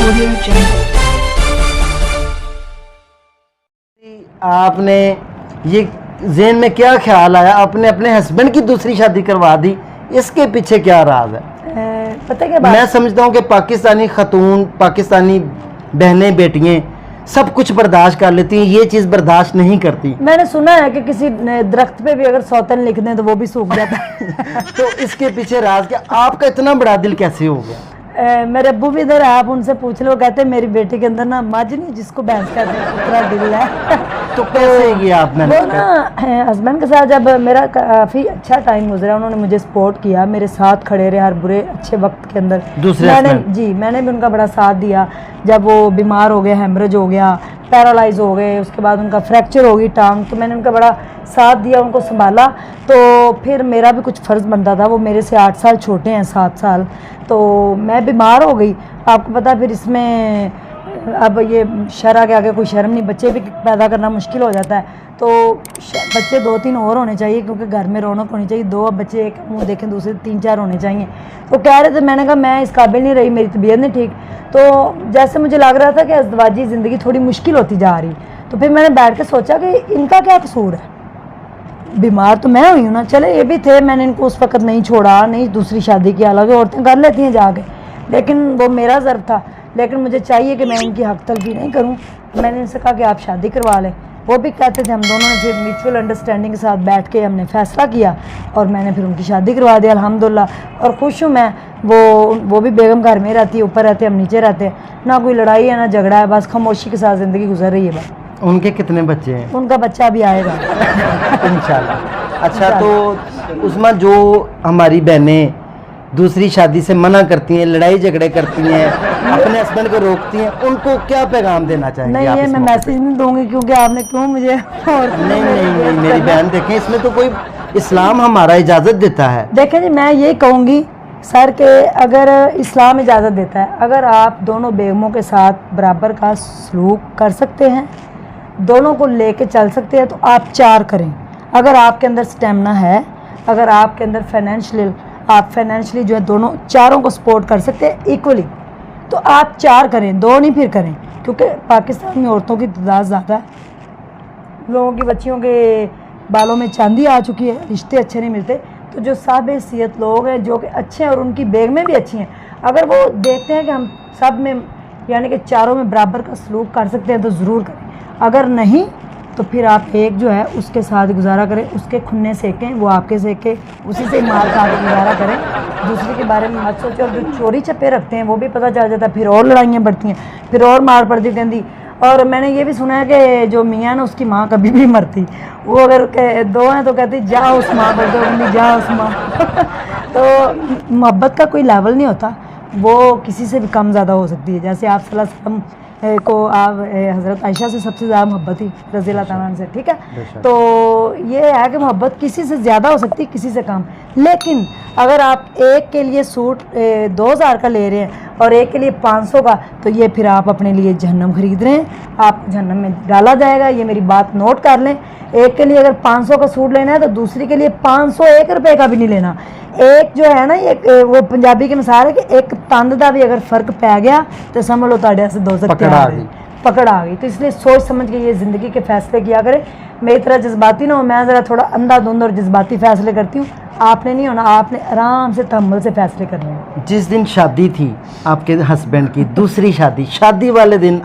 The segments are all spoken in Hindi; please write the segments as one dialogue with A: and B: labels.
A: Audio Jungle.
B: आपने ये ज़हन में क्या ख्याल आया, आपने अपने हस्बैंड की दूसरी शादी करवा दी, इसके पीछे क्या राज है?
C: पता क्या
B: मैं समझता हूँ कि पाकिस्तानी खतून, पाकिस्तानी बहनें बेटियाँ सब कुछ बर्दाश्त कर लेती हैं, ये चीज़ बर्दाश्त नहीं करती।
C: मैंने सुना है कि किसी दरख्त पे भी अगर सौतन लिख दें तो वो भी सूख जाता है।
B: तो इसके पीछे राज क्या, आपका इतना बड़ा दिल कैसे हो गया?
C: मेरे अब्बू भी इधर है, आप उनसे पूछ लो, कहते हैं मेरी बेटी के अंदर ना मज नहीं जिसको भैंस कहते हैं उतना दिल है।
B: तो कैसे ये आप मैंने
C: वो ना हस्बैंड के साथ जब मेरा काफ़ी अच्छा टाइम गुजरा, उन्होंने मुझे सपोर्ट किया, मेरे साथ खड़े रहे हर बुरे अच्छे वक्त के अंदर। मैंने भी उनका बड़ा साथ दिया। जब वो बीमार हो गए, हेमरेज हो गया, पैरालाइज हो गए, उसके बाद उनका फ्रैक्चर हो गई टांग, तो मैंने उनका बड़ा साथ दिया, उनको संभाला। तो फिर मेरा भी कुछ फ़र्ज़ बनता था, वो मेरे से 8 साल छोटे हैं, 7 साल। तो मैं बीमार हो गई, आपको पता, फिर इसमें अब ये शरअ के आगे कोई शर्म नहीं, बच्चे भी पैदा करना मुश्किल हो जाता है। तो बच्चे 2-3 और होने चाहिए, क्योंकि घर में रौनक होनी चाहिए। 2 बच्चे एक मुँह देखें, दूसरे 3-4 होने चाहिए। तो कह रहे थे, मैंने कहा मैं इस काबिल नहीं रही, मेरी तबीयत नहीं ठीक। तो जैसे मुझे लग रहा था कि अज़दवाजी ज़िंदगी थोड़ी मुश्किल होती जा रही, तो फिर मैंने बैठ के सोचा कि इनका क्या कसूर है, बीमार तो मैं हुई हूँ ना, चले ये भी थे, मैंने इनको उस वक्त नहीं छोड़ा, नहीं दूसरी शादी की। हालांकि औरतें कर लेती हैं जाके, लेकिन वो मेरा ज़र्फ था। लेकिन मुझे चाहिए कि मैं इनकी हक तलफी नहीं करूँ। मैंने इनसे कहा कि आप शादी करवा लें, वो भी कहते थे। हम दोनों ने फिर म्यूचुअल अंडरस्टैंडिंग के साथ बैठ के हमने फ़ैसला किया और मैंने फिर उनकी शादी करवा दी अल्हम्दुलिल्लाह। और खुश हूँ मैं। वो भी बेगम घर में रहती है, ऊपर रहते हैं, हम नीचे रहते हैं। ना कोई लड़ाई है ना झगड़ा है, बस खामोशी के साथ ज़िंदगी गुजर रही है बस।
B: उनके कितने बच्चे हैं?
C: उनका बच्चा भी आएगा
B: इंशाल्लाह। अच्छा, तो उस्मा, जो हमारी बहनें दूसरी शादी से मना करती हैं, लड़ाई झगड़े करती हैं, अपने हस्बैंड को रोकती हैं, उनको क्या पैगाम देना चाहेंगे?
C: नहीं, ये मैं मैसेज नहीं दूंगी, क्योंकि आपने क्यों मुझे और
B: नहीं, मेरी बहन देखें, इसमें तो कोई, इस्लाम हमारा इजाज़त देता है।
C: देखें जी, मैं ये कहूँगी सर के अगर इस्लाम इजाज़त देता है, अगर आप दोनों बेगमों के साथ बराबर का सलूक कर सकते हैं, दोनों को लेके चल सकते हैं, तो आप 4 करें। अगर आपके अंदर स्टेमिना है, अगर आपके अंदर फाइनेंशियली जो है दोनों चारों को सपोर्ट कर सकते हैं इक्वली, तो आप 4 करें, 2 नहीं फिर करें। क्योंकि पाकिस्तान में औरतों की तादाद ज़्यादा है, लोगों की बच्चियों के बालों में चांदी आ चुकी है, रिश्ते अच्छे नहीं मिलते। तो जो साहब हैसियत लोग हैं, जो कि अच्छे हैं और उनकी बेगमें भी अच्छी हैं, अगर वो देखते हैं कि हम सब में यानी कि चारों में बराबर का सलूक कर सकते हैं, तो ज़रूर करें। अगर नहीं तो फिर आप एक जो है उसके साथ गुजारा करें, उसके खुन्ने सेकें, वो आपके सेके, उसी से मार खा के गुजारा करें, दूसरे के बारे में मत सोचें। और जो चोरी छपे रखते हैं वो भी पता चल जाता है, फिर और लड़ाइयाँ बढ़ती हैं, फिर और मार पड़ती कहती। और मैंने ये भी सुना है कि जो मियाँ ना, उसकी माँ कभी भी मरती, वो अगर 2 हैं तो कहती जा उस माँ पर, 2 जा उस माँ। तो मोहब्बत का कोई लेवल नहीं होता, वो किसी से भी कम ज़्यादा हो सकती है। जैसे आप सल्लल्लाहु अलैहि वसल्लम को आप हज़रत आयशा से सबसे ज़्यादा मोहब्बत थी रज़ी अल्लाह तआला अन्हा से, ठीक है। तो ये है कि मोहब्बत किसी से ज़्यादा हो सकती है, किसी से कम। लेकिन अगर आप एक के लिए सूट 2000 का ले रहे हैं और एक के लिए 500 का, तो ये फिर आप अपने लिए जहन्नम खरीद रहे हैं, आपको जहन्नम में डाला जाएगा। ये मेरी बात नोट कर लें। एक के लिए अगर 500 का सूट लेना है तो दूसरी के लिए 501 रुपये का भी नहीं लेना। एक जो है ना, ये वो पंजाबी की मिसाल है कि एक तंद का भी अगर फ़र्क पै गया तो समझ लो ताड़े से 2 पकड़ आ गई। तो इसलिए सोच समझ के ये ज़िंदगी के फ़ैसले किया करें। मेरी तरह जज्बाती ना हो, मैं ज़रा थोड़ा अंधाधुंध और जज्बाती फ़ैसले करती हूँ। आपने नहीं होना, आपने आराम से तहम्मुल से फ़ैसले करने हैं।
B: जिस दिन शादी थी आपके हस्बैंड की, दूसरी शादी वाले दिन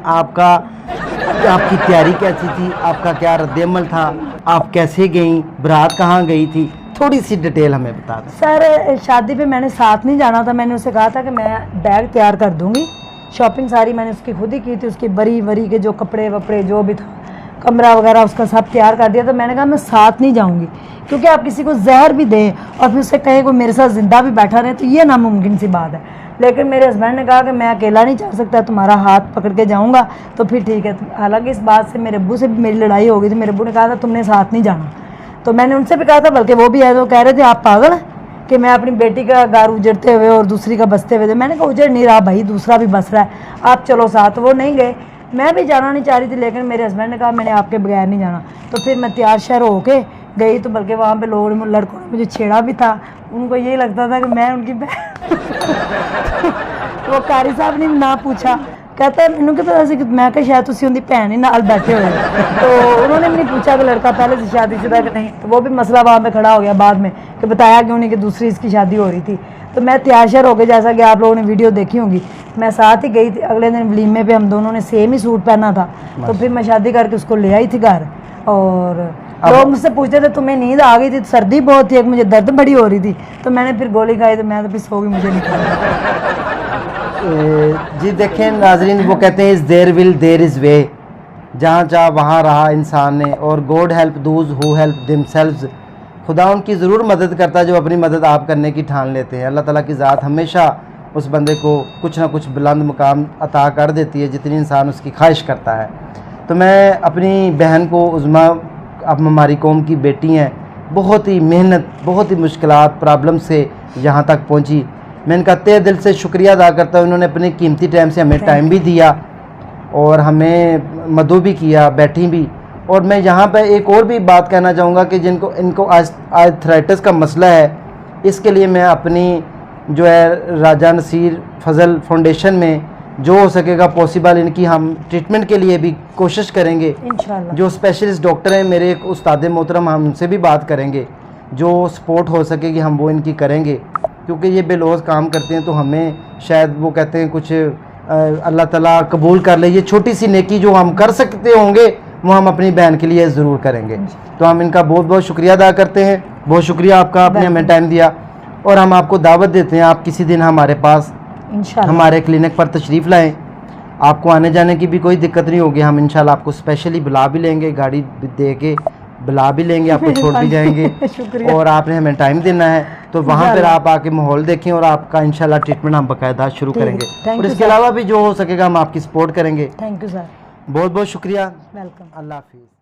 B: आपकी तैयारी कैसी थी? आपका क्या रद्द-ए-अमल था? आप कैसे गई? बारात कहाँ गई थी? थोड़ी सी डिटेल हमें बता दें।
C: सर, शादी पे मैंने साथ नहीं जाना था। मैंने उसे कहा था कि मैं बैग तैयार कर दूँगी, शॉपिंग सारी मैंने उसकी खुद ही की थी, उसकी बरी के जो कपड़े वपड़े जो भी था, कमरा वगैरह उसका सब तैयार कर दिया। तो मैंने कहा मैं साथ नहीं जाऊंगी, क्योंकि आप किसी को जहर भी दें और फिर उसे कहें कोई मेरे साथ ज़िंदा भी बैठा रहे, तो ये नामुमकिन सी बात है। लेकिन मेरे हस्बैंड ने कहा कि मैं अकेला नहीं जा सकता, तुम्हारा हाथ पकड़ के जाऊँगा, तो फिर ठीक है। हालाँकि इस बात से मेरे अब्बू से भी मेरी लड़ाई हो गई थी। मेरे अब्बू ने कहा था तुमने साथ नहीं जाना, तो मैंने उनसे भी कहा था, बल्कि वो भी है तो कह रहे थे आप पागल हैं कि मैं अपनी बेटी का घर उजड़ते हुए और दूसरी का बसते हुए। मैंने कहा उजड़ नहीं रहा भाई, दूसरा भी बस रहा है, आप चलो साथ। वो नहीं गए, मैं भी जाना नहीं चाह रही थी, लेकिन मेरे हस्बैंड ने कहा मैंने आपके बगैर नहीं जाना। तो फिर मैं तैयार शहर होके गई, तो बल्कि वहाँ पे लड़कों ने मुझे छेड़ा भी था। उनको यही लगता था कि मैं उनकी वो कारी साहब ने ना पूछा कहता है मैनू क्या पता सी कि मैं कहा शायद तुसी उनकी भैन ही नाल बैठे हुए हो। तो उन्होंने भी नहीं पूछा कि लड़का पहले से शादीशुदा कि नहीं, तो वो भी मसला वहाँ पे खड़ा हो गया बाद में कि बताया क्यों नहीं कि दूसरी इसकी शादी हो रही थी। तो मैं तैयार श्यार हो गई, जैसा कि आप लोगों ने वीडियो देखी होगी, मैं साथ ही गई थी। अगले दिन वलीमे पे हम दोनों ने सेम ही सूट पहना था, तो फिर मैं शादी करके उसको ले आई थी घर। और लोग मुझसे पूछते थे तुम्हें नींद आ गई थी, सर्दी बहुत थी, एक मुझे दर्द बड़ी हो रही थी, तो मैंने फिर गोली खाई, तो मैं तो फिर सो गई, मुझे नहीं पता।
B: जी देखें नाजरीन, वो कहते हैं is there will there is way, जहाँ चाह वहाँ रहा इंसान ने। और God help those who help themselves, खुदा उनकी ज़रूर मदद करता है जो अपनी मदद आप करने की ठान लेते हैं। अल्लाह ताला की ज़ात हमेशा उस बंदे को कुछ ना कुछ बुलंद मुकाम अता कर देती है जितनी इंसान उसकी ख्वाहिश करता है। तो मैं अपनी बहन को, उज़मा अब हमारी कौम की बेटी हैं, बहुत ही मेहनत, बहुत ही मुश्किलात प्रॉब्लम से यहाँ तक पहुँची, मैं इनका तहे दिल से शुक्रिया अदा करता हूँ। इन्होंने अपने कीमती टाइम से हमें टाइम भी दिया और हमें मदद भी किया, बैठी भी। और मैं यहाँ पे एक और भी बात कहना चाहूँगा कि इनको आर्थराइटिस का मसला है, इसके लिए मैं अपनी जो है राजा नसीर फजल फाउंडेशन में जो हो सकेगा पॉसिबल इनकी हम ट्रीटमेंट के लिए भी कोशिश करेंगे।
C: इंशाल्लाह
B: जो स्पेशलिस्ट डॉक्टर हैं मेरे एक उस्ताद मोहतरम, हम उनसे भी बात करेंगे, जो सपोर्ट हो सकेगी हम वो इनकी करेंगे, क्योंकि ये बेलौस काम करते हैं। तो हमें शायद वो कहते हैं कुछ अल्लाह ताला कबूल कर ले, ये छोटी सी नेकी जो हम कर सकते होंगे वो हम अपनी बहन के लिए ज़रूर करेंगे। तो हम इनका बहुत बहुत शुक्रिया अदा करते हैं। बहुत शुक्रिया आपका, आपने हमें टाइम दिया। और हम आपको दावत देते हैं, आप किसी दिन हमारे पास
C: इंशाल्लाह
B: हमारे क्लिनिक पर तशरीफ़ लाएँ। आपको आने जाने की भी कोई दिक्कत नहीं होगी, हम इंशाल्लाह आपको स्पेशली बुला भी लेंगे, गाड़ी दे के बुला भी लेंगे, आपको छोड़ भी जाएंगे।
C: शुक्रिया।
B: और आपने हमें टाइम देना है, तो वहाँ पर आप आके माहौल देखें और आपका इंशाल्लाह ट्रीटमेंट हम बाकायदा शुरू करेंगे।
C: थैंक
B: और
C: यू
B: इसके
C: सर।
B: अलावा भी जो हो सकेगा हम आपकी सपोर्ट करेंगे।
C: थैंक यू सर,
B: बहुत बहुत शुक्रिया,
C: वेलकम।
B: अल्लाह हाफिज़।